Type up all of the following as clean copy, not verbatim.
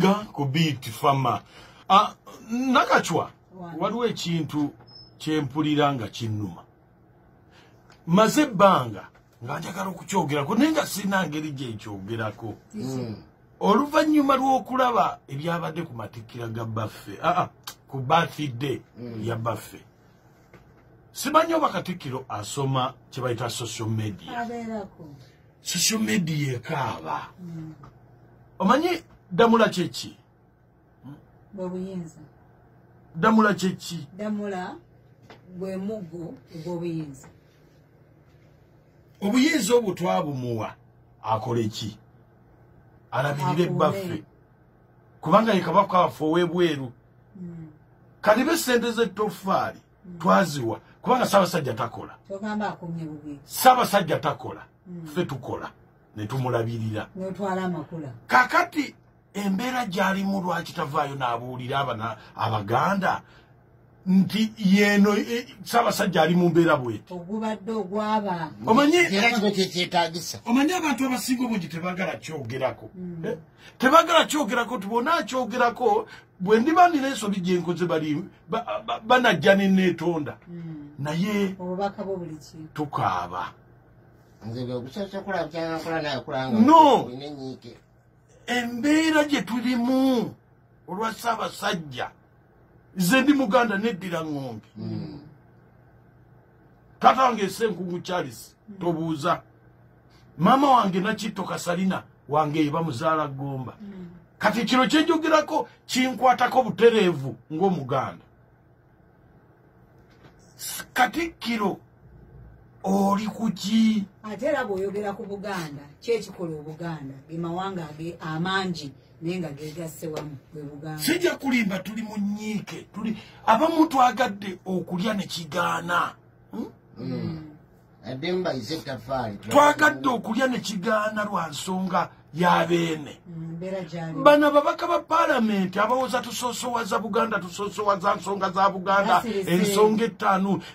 Tugenda ku beat fama. Nakachwa waliwo ekintu kyempulira nga kinnuma. Maze ebbanga nga njagala okukyogerako naye nga sirina ngeri gye nkyogerako. Oluvannyuma lw'okulaba ebyabadde ku matikkira ga baffe ku birthday ya baffe. Simanyi oba Katikkiro asoma kye bayita social media. Social media ekaaba. Omanyi Damula kyeki? Bw'obuyinza. Damula kyeki? Damula bwe muggo ogw'obuyinza. Obuyinza obwo twabumuwa akola ki? Alabirire baffe. Kubanga ye kabaka waffe ow'ebweru. Kati be ssente z'ettoffaali twaziwa kubanga Ssaabasajja takola. Togamba akumye bubi. Ssaabasajja takola. Ffe tukola ne tumulabirira. N'otwala amakula. Kakati embeera gy'alimu lwaki tavaayo n'abuulira Abaganda nti yeeno Ssaabasajja ali mu mbeera bw'eti. Ogubadde ogwaba. Omanyi abantu abasinga obungi tebaagala kyogerako. Tebaagala kyogerako tubona kyogerako bwe ndiba ndina ensobi gye nkoze bali banajja ne neetonda. Naye obubaka bwo buli ki. Tukaaba. No. Embeera gye tulimu olwa Ssaabasajja. Nze ndi Muganda neddira ng'ombe. Taata wange Ssenkungu Charles tobuuza. Maama wange Nakitto Kasalina wange eba muzaala Gomba. Kati kino kye njogerako kinkwatako butereevu ng'Omuganda. Katikkiro oli kuki? Ate era bw'oyogera ku Buganda kyekikola Obuganda ge mawanga amangi naye nga geegasse wamu bwe Buganda. Sijja kulimba tuli mu nnyiike tuli abamu twagadde okulya ne kigaana. Twagadde okulya ne kigaana lwa nsonga y'abeene. Bano ababaka ba Paalamenti abawoza tusoosowaza Buganda tusoosowaza nsonga za Buganda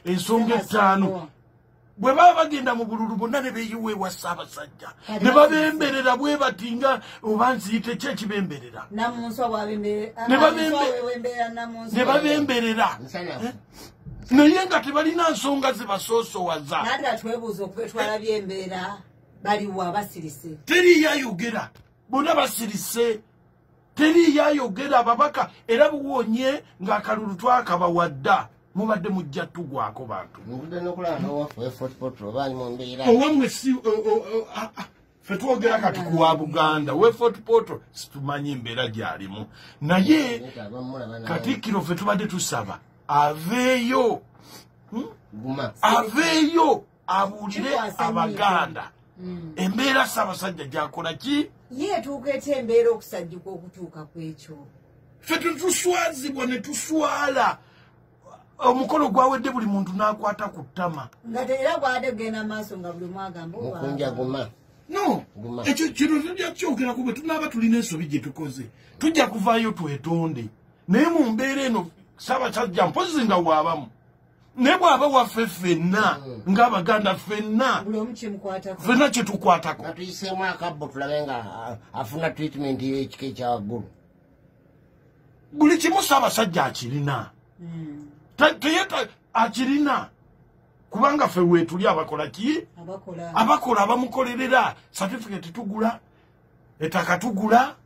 ensonga ettaano. Bwe baba bagenda mu bululu bonna ne beeyiwa ewa Ssaabasajja ne babemberera bwe batinga oba nziyite ki ekibemberera ne babemberera naye nga tebalina nsonga ze basoosowaza. Nadda twebuuza okubetwala by'embeera baliwa basirise. Teriiyo ayogera bonna basirise. Teriiyo ayogera ababaka era buwonye ng'akalulu twakabawadda. Mubadde mujja tugwako bantu. Owamwe si ffe twogera kati kuwa Buganda we Fort Portal situmanyi embeera gy'alimu naye Katikkiro ffe tubadde tusaba aveeyo abuulire Abaganda embeera Ssaabasajja gy'akola ki? Ye etuuka etya embeera okusajjuka okutuuka ku ekyo? Ffe tetuswazibwa ne tuswala. Omukolo gwawedde buli muntu n'akwata ku ttama. Nga era bw'adde genda maaso nga buli mwagamba mukunja guma. No, ekyo kino tujja kyogerako bwe tunaaba tulina ensobi gye tukoze. Tujja kuvaayo twetonde. Naye mu mbeera eno Ssaabasajja mpozi nga waabamu. Naye bw'aba waffe ffenna ng'Abaganda ffenna kye tukwatako. Tuyiseemu akabbo tulabe nga afuna treatment y'ekika ekya waggulu. Buli kimu Ssaabasajja akirina. Teyeta akirina kubanga ffe weetuli abakola ki? Abakola abamukolerera certificate tugula ettaka tugula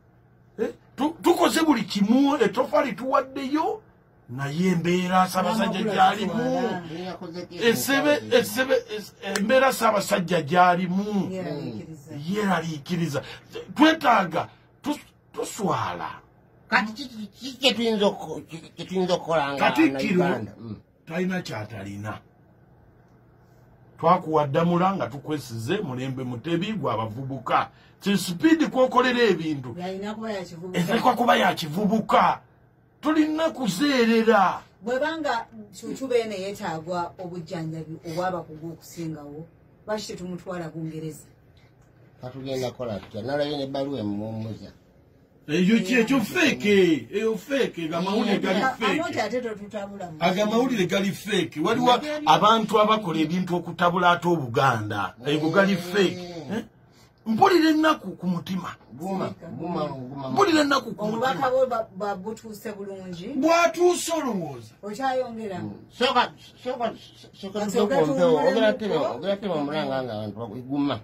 tukoze buli kimu ettoffaali tuwaddeyo naye embeera Ssaabasajja gy'alimu embeera Ssaabasajja gy'alimu yeeraliikiriza twetaaga tuswala. Kati kiki tuyinza okukola nga Katikkiro talina kyatalina. Twakuwa Damula nga tukwesize Mulembe Mutebi gwa abavubuka. Kisipidi kwokolera ebintu. Etekwa kuba yakivubuka. Tulina kuzeerera. Bwebanga Cuucu beene yeetaagwa obujjanjabi obw'abakugu okusingawo lwaki tetumutwala Bungereza? Katugenda kola tutya nalabye n'ebbaluwa emumuuza. Ekyo feke, gamawulire gali feke. Agamawulire gali feke. Waliwo abantu abakola ebintu okutabula ate Obuganda. Ego gali feke. mpulira ennaku ku mutima guma mpulira ennaku ku obubaka mutima bwo butuuse bulungi bw'atuusa olowooza okyayongera soka tukompewo ogera tema omulanga nga abantu guma